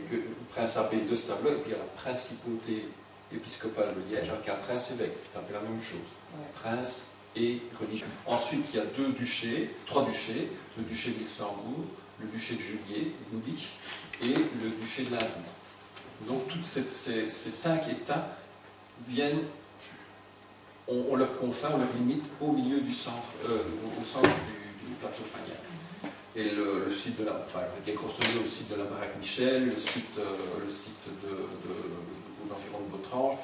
que le prince abbé de Stable, et puis il y a la principauté épiscopale de Liège, avec un prince évêque, c'est un peu la même chose. Prince et religieux. Ensuite, il y a trois duchés, le duché de Luxembourg, le duché de Juliers, Lubick, et le duché de Limbourg. Donc, tous ces 5 États viennent, on leur confère, on leur limite au milieu du centre, au centre du plateau fagnard. Et le site de qui est grosso modo le site de la baraque Michel, le site aux environs de Botrange.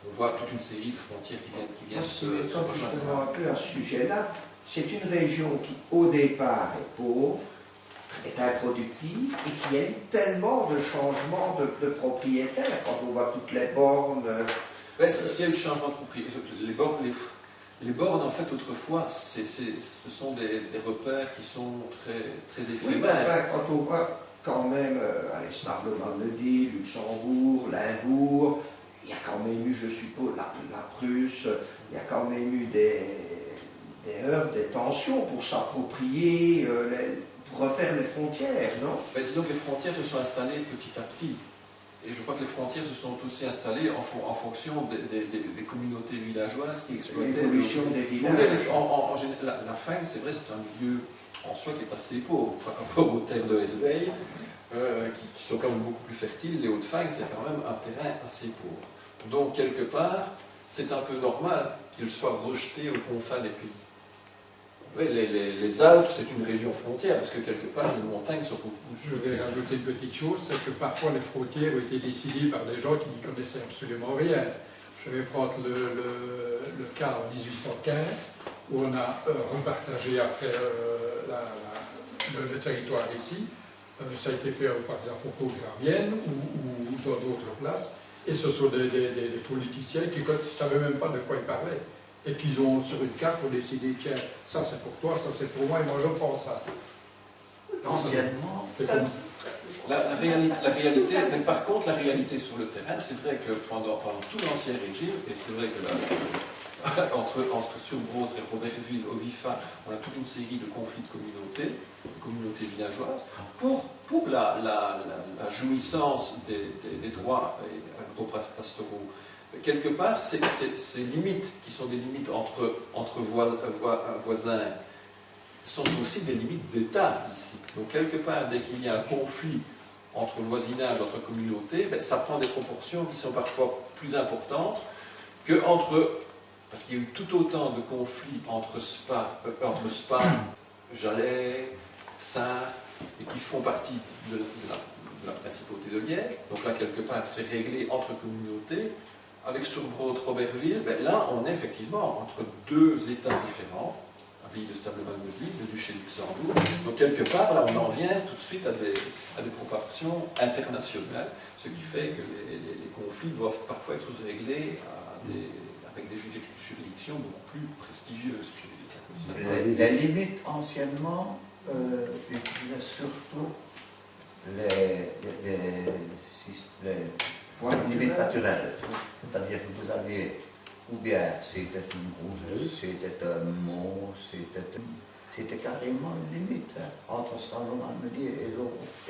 On voit toute une série de frontières qui viennent se rejoindre. Justement un peu à ce sujet-là, c'est une région qui, au départ, est pauvre, est improductive et qui a eu tellement de changements de propriétaires. Quand on voit toutes les bornes... S'il y a eu le changement de propriétaire, les bornes, en fait, autrefois, ce sont des repères qui sont très éphémères. Oui, quand on voit quand même, Stable-Malmedy, Luxembourg, Limbourg, il y a quand même eu, je suppose, la Prusse, il y a quand même eu des heurts, des tensions pour s'approprier, pour refaire les frontières, non? Disons que les frontières se sont installées petit à petit. Et je crois que les frontières se sont aussi installées en fonction des communautés villageoises qui exploitaient... L'évolution des villages. La Fagne, c'est vrai, c'est un milieu en soi qui est assez pauvre par rapport aux terres de Hesweil, qui sont quand même beaucoup plus fertiles. Les Hauts-de-Fagne, c'est quand même un terrain assez pauvre. Donc, quelque part, c'est un peu normal qu'ils soient rejetés aux confins des pays. Oui, les Alpes, c'est une région frontière, parce que quelque part, les montagnes sont beaucoup... Je vais rajouter une petite chose, c'est que parfois les frontières ont été décidées par des gens qui n'y connaissaient absolument rien. Je vais prendre le cas en 1815, où on a repartagé après le territoire ici. Ça a été fait par exemple au Pau-Gravienne ou dans d'autres places. Et ce sont des politiciens qui ne savaient même pas de quoi ils parlaient. Et qu'ils ont, sur une carte, ont décidé, tiens, ça c'est pour toi, ça c'est pour moi, et moi je prends ça. Anciennement, c'est comme ça. La réalité, mais par contre, la réalité sur le terrain, c'est vrai que pendant tout l'Ancien Régime, et c'est vrai que entre Surbrautre et Robertville, Ovifa, on a toute une série de conflits de communautés villageoises, pour la jouissance des droits agro-pastoraux. Quelque part, ces limites, qui sont des limites entre voisins, sont aussi des limites d'État ici. Donc quelque part, dès qu'il y a un conflit entre voisinage, entre communautés, ça prend des proportions qui sont parfois plus importantes parce qu'il y a eu tout autant de conflits entre Spa, Jalais, Saint, et qui font partie de la principauté de Liège. Donc là, quelque part, c'est réglé entre communautés. Avec Surbrot, Robertville, ben là, on est effectivement entre deux États différents, l'abbaye de Stableman-Medley, le duché de Luxembourg. Donc quelque part, là, on en vient tout de suite à des proportions internationales, ce qui fait que les conflits doivent parfois être réglés avec des juridictions beaucoup plus prestigieuses. Les limites, anciennement, utilisaient surtout les limites naturelles. C'est-à-dire que vous aviez, ou bien c'était une route, c'était un mont, c'était carrément une limite entre Stableman-Medley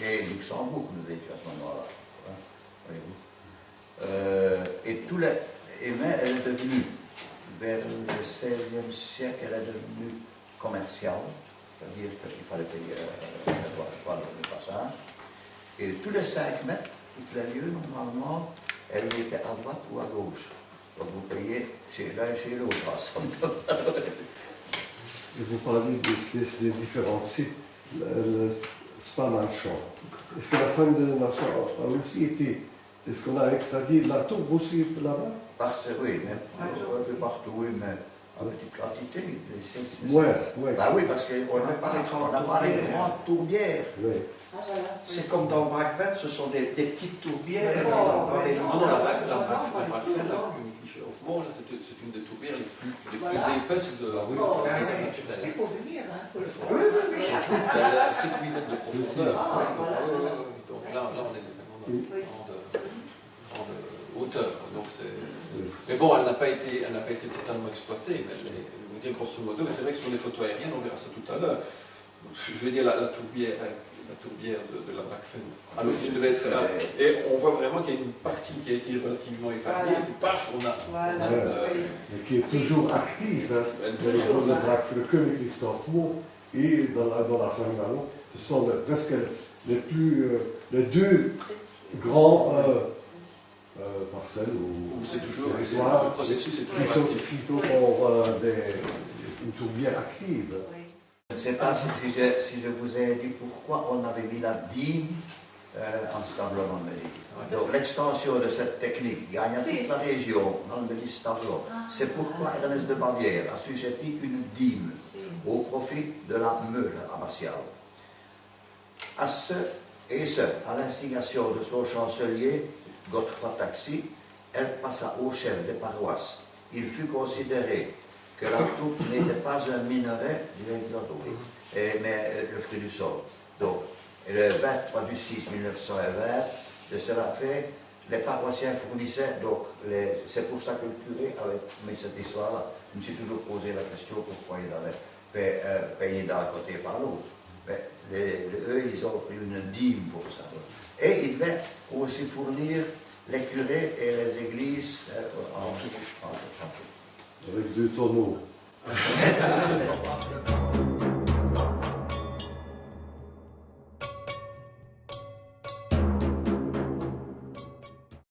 et Luxembourg, nous étions à ce moment-là. Mais elle est devenue, vers le XVIe siècle, elle est devenue commerciale, c'est-à-dire qu'il fallait payer le passage. Et tous les 5 mètres, toutes les lieux, normalement, elles étaient à droite ou à gauche. Donc vous payez chez l'un et chez l'autre, ensemble comme ça. Et vous parlez de ces différents sites, le Spa-Marchand. Est-ce que la femme de Marchand a aussi été, est-ce qu'on a extradé la tour aussi là-bas? Oui, mais un peu partout, oui, mais en petite quantité. Ouais. Bah oui, parce qu'on n'a pas les grandes tourbières. Oui. C'est comme dans Braquevent, ce sont des petites tourbières dans les Non, la Braquevent, bon, là, c'est une des tourbières les plus épaisses de la rue naturelle. Il faut venir, pour le faire. C'est 8 mètres de profondeur. Donc là, on est vraiment dans une grande hauteur. Donc mais bon, elle n'a pas été totalement exploitée, mais grosso modo, c'est vrai que sur les photos aériennes, on verra ça tout à l'heure. Je vais dire la tourbière de la Braquevent. Alors, il devait être là. Et on voit vraiment qu'il y a une partie qui a été relativement épargnée, et puis paf, on a. Mais qui est toujours active. Toujours de Braquevent, le Königlich Dortmund et dans la famille Wallon, ce sont presque les deux grands parcelles ou le processus est toujours actif. Qui ont une tourbière active. Je ne sais pas si je vous ai dit pourquoi on avait mis la dîme en Stableman-Medley. Donc l'extension de cette technique gagne à toute la région, dans le Medley-Stablo. C'est pourquoi Ernest de Bavière a assujetti une dîme au profit de la meule abbatiale. À l'instigation de son chancelier, Godefroy Taxis, elle passa au chef des paroisses. Il fut considéré que la tour n'était pas un minerai, mais le fruit du sol. Donc, le 23/6/1920, de cela fait, les paroissiens fournissaient, donc c'est pour ça que le curé avait mis cette histoire-là. Je me suis toujours posé la question pourquoi il avait fait payer d'un côté et par l'autre. Mais eux, ils ont pris une dîme pour ça. Et ils devaient aussi fournir les curés et les églises en tout. Avec 2 tonneaux.